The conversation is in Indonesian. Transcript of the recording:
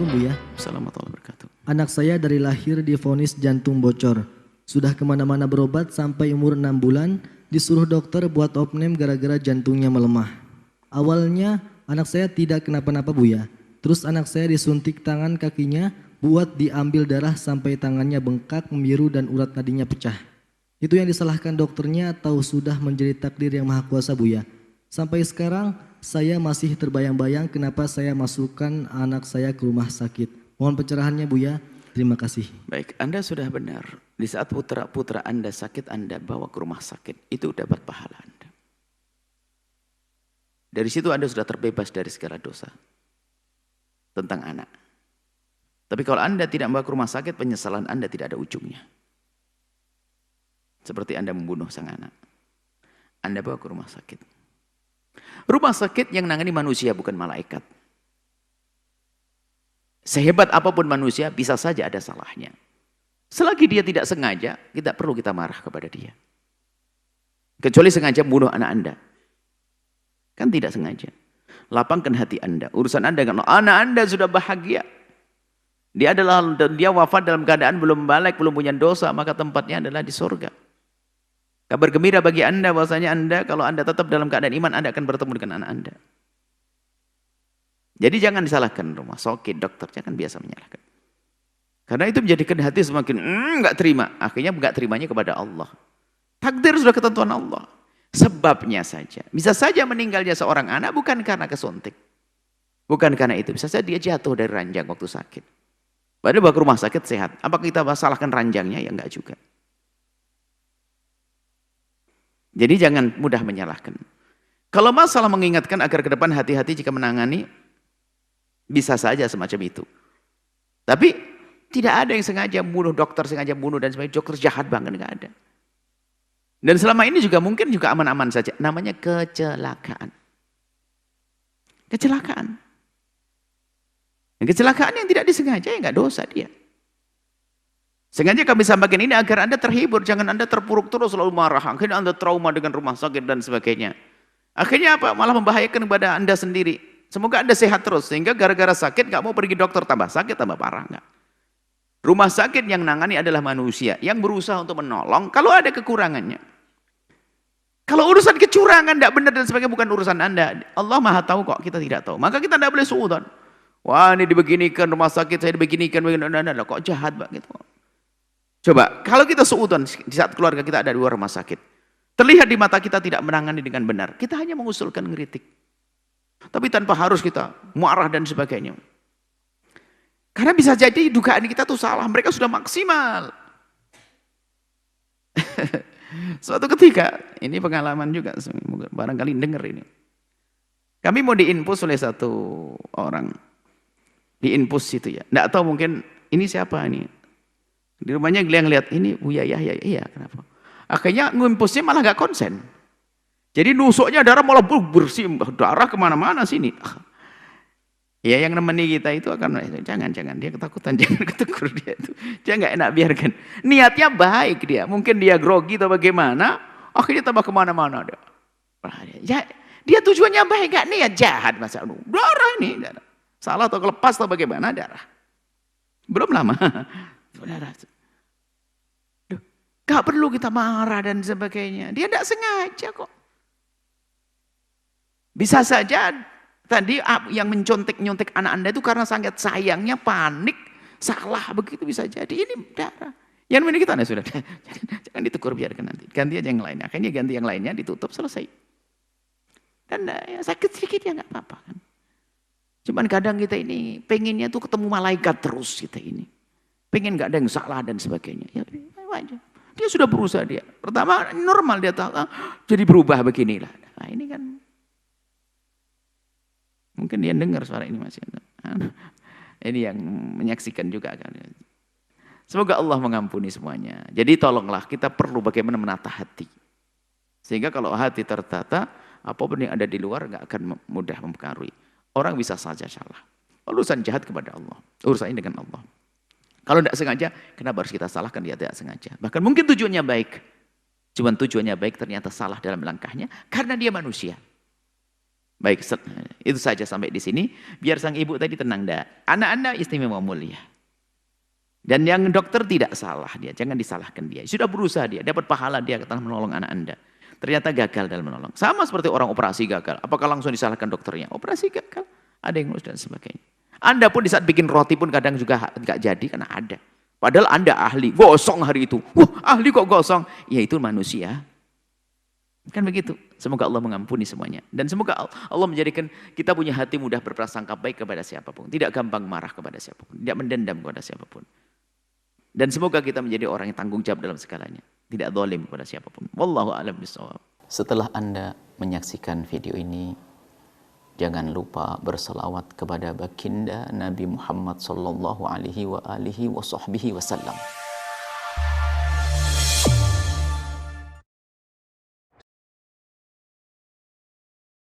Assalamualaikum Buya. Assalamualaikum warahmatullahi wabarakatuh. Anak saya dari lahir divonis jantung bocor. Sudah kemana-mana berobat sampai umur 6 bulan. Disuruh dokter buat opname gara-gara jantungnya melemah. Awalnya anak saya tidak kenapa-napa Buya. Terus anak saya disuntik tangan kakinya buat diambil darah sampai tangannya bengkak, membiru dan urat nadinya pecah. Itu yang disalahkan dokternya atau sudah menjadi takdir yang maha kuasa Buya? Sampai sekarang saya masih terbayang-bayang kenapa saya masukkan anak saya ke rumah sakit. Mohon pencerahannya Buya. Terima kasih. Baik, Anda sudah benar. Di saat putra-putra Anda sakit, Anda bawa ke rumah sakit. Itu dapat pahala Anda. Dari situ Anda sudah terbebas dari segala dosa tentang anak. Tapi kalau Anda tidak membawa ke rumah sakit, penyesalan Anda tidak ada ujungnya. Seperti Anda membunuh sang anak. Anda bawa ke rumah sakit. Rumah sakit yang nangani manusia bukan malaikat. Sehebat apapun manusia bisa saja ada salahnya. Selagi dia tidak sengaja, tidak perlu kita marah kepada dia. Kecuali sengaja membunuh anak Anda. Kan tidak sengaja. Lapangkan hati Anda. Urusan Anda kan anak Anda sudah bahagia. Dia wafat dalam keadaan belum balik, belum punya dosa, maka tempatnya adalah di surga. Kabar gembira bagi Anda bahwasanya Anda kalau Anda tetap dalam keadaan iman, Anda akan bertemu dengan anak Anda. Jadi jangan disalahkan rumah sakit, dokter, jangan biasa menyalahkan. Karena itu menjadikan hati semakin enggak terima. Akhirnya enggak terimanya kepada Allah. Takdir sudah ketentuan Allah. Sebabnya saja. Bisa saja meninggalnya seorang anak bukan karena kesuntik. Bukan karena itu. Bisa saja dia jatuh dari ranjang waktu sakit. Padahal bawa ke rumah sakit sehat. Apakah kita salahkan ranjangnya? Ya enggak juga. Jadi jangan mudah menyalahkan. Kalau masalah mengingatkan agar ke depan hati-hati jika menangani, bisa saja semacam itu. Tapi tidak ada yang sengaja membunuh, dokter sengaja membunuh dan sebagainya. Dokter jahat banget, enggak ada. Dan selama ini juga mungkin juga aman-aman saja. Namanya kecelakaan. Kecelakaan. Dan kecelakaan yang tidak disengaja ya enggak dosa dia. Sengaja kami sampaikan ini agar Anda terhibur, jangan Anda terpuruk terus selalu marah. Akhirnya Anda trauma dengan rumah sakit dan sebagainya. Akhirnya apa? Malah membahayakan kepada Anda sendiri. Semoga Anda sehat terus, sehingga gara-gara sakit nggak mau pergi dokter, tambah sakit, tambah parah. Enggak. Rumah sakit yang nangani adalah manusia, yang berusaha untuk menolong kalau ada kekurangannya. Kalau urusan kecurangan, tidak benar dan sebagainya, bukan urusan Anda. Allah maha tahu kok, kita tidak tahu. Maka kita tidak boleh suudzon. Wah ini dibeginikan rumah sakit, saya dibeginikan, kok jahat Pak gitu. Coba, kalau kita suudzon di saat keluarga kita ada di luar rumah sakit, terlihat di mata kita tidak menangani dengan benar, kita hanya mengusulkan ngeritik. Tapi tanpa harus kita marah dan sebagainya. Karena bisa jadi dugaan kita tuh salah, mereka sudah maksimal. Suatu ketika, ini pengalaman juga, barangkali dengar ini. Kami mau diinpus oleh satu orang, diinpus itu ya, nggak tahu mungkin ini siapa ini. Di rumahnya yang lihat ini Buya Yahya, iya kenapa? Akhirnya ngimpusnya malah nggak konsen. Jadi nusuknya darah malah bersih, darah kemana-mana sini. Ya yang nemeni kita itu akan jangan dia ketakutan, jangan ketegur dia itu, dia nggak enak biarkan. Niatnya baik dia, mungkin dia grogi atau bagaimana, akhirnya tambah kemana-mana dia. Ya, dia tujuannya baik, nggak niat jahat masa darah ini, darah. Salah atau kelepas atau bagaimana darah. Belum lama, darah. Gak perlu kita marah dan sebagainya. Dia tidak sengaja kok. Bisa saja tadi yang mencontek-nyontek anak Anda itu karena sangat sayangnya, panik, salah begitu bisa jadi. Ini darah. Yang ini kita sudah. Jangan ditegur, biarkan nanti. Ganti aja yang lainnya. Akhirnya ganti yang lainnya, ditutup, selesai. Dan ya, sakit sedikit ya nggak apa-apa kan. Cuman kadang kita ini pengennya tuh ketemu malaikat terus kita ini. Pengen nggak ada yang salah dan sebagainya. Ya aja. Dia sudah berusaha dia. Pertama normal dia tahu, jadi berubah beginilah. Nah ini kan. Mungkin dia dengar suara ini masih. Ini yang menyaksikan juga kan. Semoga Allah mengampuni semuanya. Jadi tolonglah kita perlu bagaimana menata hati. Sehingga kalau hati tertata, apapun yang ada di luar nggak akan mudah mempengaruhi. Orang bisa saja salah. Urusan jahat kepada Allah. Urusannya dengan Allah. Kalau tidak sengaja, kenapa harus kita salahkan? Dia tidak sengaja. Bahkan mungkin tujuannya baik. Cuman tujuannya baik ternyata salah dalam langkahnya. Karena dia manusia. Baik, itu saja sampai di sini. Biar sang ibu tadi tenang dah. Anak Anda istimewa mulia. Dan yang dokter tidak salah dia, jangan disalahkan dia. Sudah berusaha dia, dapat pahala dia telah menolong anak Anda. Ternyata gagal dalam menolong. Sama seperti orang operasi gagal. Apakah langsung disalahkan dokternya? Operasi gagal, ada yang ngurus dan sebagainya. Anda pun di saat bikin roti pun kadang juga nggak jadi karena ada. Padahal Anda ahli, gosong hari itu. Wah, ahli kok gosong? Ya itu manusia. Kan begitu. Semoga Allah mengampuni semuanya. Dan semoga Allah menjadikan kita punya hati mudah berprasangka baik kepada siapapun. Tidak gampang marah kepada siapapun. Tidak mendendam kepada siapapun. Dan semoga kita menjadi orang yang tanggung jawab dalam segalanya. Tidak zalim kepada siapapun. Wallahu a'lam bishawab. Setelah Anda menyaksikan video ini, jangan lupa berselawat kepada baginda Nabi Muhammad sallallahu alaihi wa alihi wa sahbihi wasallam.